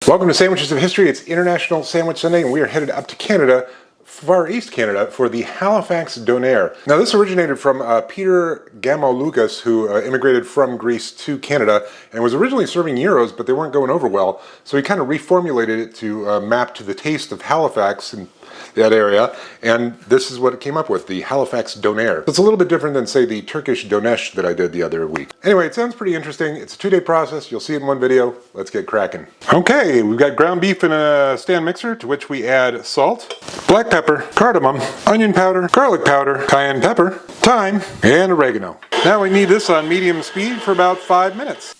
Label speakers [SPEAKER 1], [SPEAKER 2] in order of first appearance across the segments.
[SPEAKER 1] Welcome to Sandwiches of History. It's International Sandwich Sunday, and we are headed up to Canada, Far East Canada, for the Halifax Donair. Now, this originated from Peter Gamaloukas, who immigrated from Greece to Canada and was originally serving gyros, but they weren't going over well, so he kind of reformulated it to map to the taste of Halifax and that area, and this is what it came up with, the Halifax Donair. It's a little bit different than, say, the Turkish Donesh that I did the other week. Anyway, it sounds pretty interesting. It's a 2-day process. You'll see it in one video. Let's get cracking. Okay, we've got ground beef in a stand mixer, to which we add salt, black pepper, cardamom, onion powder, garlic powder, cayenne pepper, thyme, and oregano. Now we need this on medium speed for about 5 minutes.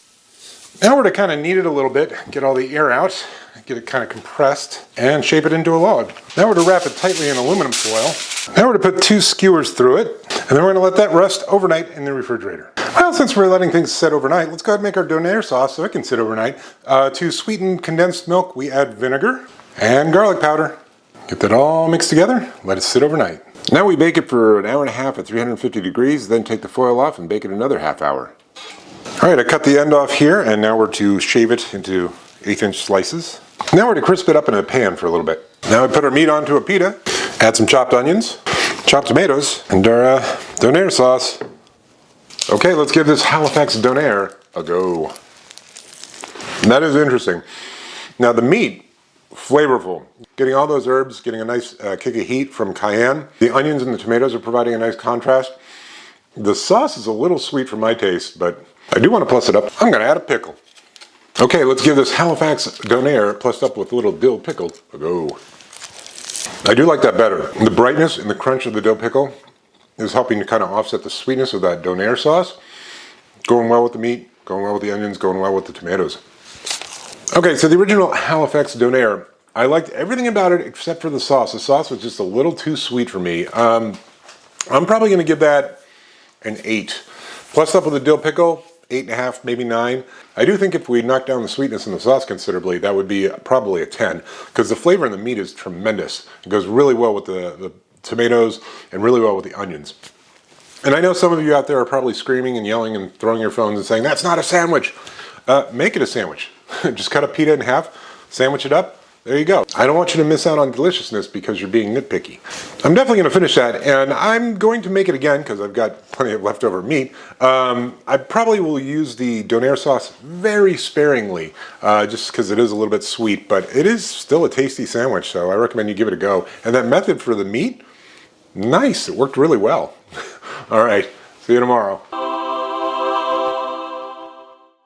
[SPEAKER 1] Now we're to kind of knead it a little bit, get all the air out, get it kind of compressed, and shape it into a log. Now we're to wrap it tightly in aluminum foil. Now we're to put 2 skewers through it, and then we're going to let that rest overnight in the refrigerator. Well, since we're letting things sit overnight, let's go ahead and make our Donair sauce so it can sit overnight. To sweeten condensed milk, we add vinegar and garlic powder. Get that all mixed together, let it sit overnight. Now we bake it for an hour and a half at 350 degrees, then take the foil off and bake it another half hour. Alright, I cut the end off here, and now we're to shave it into 1/8-inch slices. Now we're to crisp it up in a pan for a little bit. Now we put our meat onto a pita, add some chopped onions, chopped tomatoes, and our Donair sauce. Okay, let's give this Halifax Donair a go. And that is interesting. Now the meat, flavorful. Getting all those herbs, getting a nice kick of heat from cayenne. The onions and the tomatoes are providing a nice contrast. The sauce is a little sweet for my taste, but I do want to plus it up. I'm going to add a pickle. Okay, let's give this Halifax Donair plussed up with a little dill pickle a go. I do like that better. The brightness and the crunch of the dill pickle is helping to kind of offset the sweetness of that Donair sauce. Going well with the meat, going well with the onions, going well with the tomatoes. Okay, so the original Halifax Donair, I liked everything about it except for the sauce. The sauce was just a little too sweet for me. I'm probably going to give that an 8. Plussed up with the dill pickle, 8.5, maybe 9. I do think if we knock down the sweetness in the sauce considerably, that would be probably a 10, because the flavor in the meat is tremendous. It goes really well with the tomatoes and really well with the onions. And I know some of you out there are probably screaming and yelling and throwing your phones and saying, that's not a sandwich. Make it a sandwich. Just cut a pita in half, sandwich it up. There you go. I don't want you to miss out on deliciousness because you're being nitpicky. I'm definitely going to finish that, and I'm going to make it again because I've got plenty of leftover meat. I probably will use the Donair sauce very sparingly, just because it is a little bit sweet, but it is still a tasty sandwich, so I recommend you give it a go. And that method for the meat, nice. It worked really well. All right. See you tomorrow.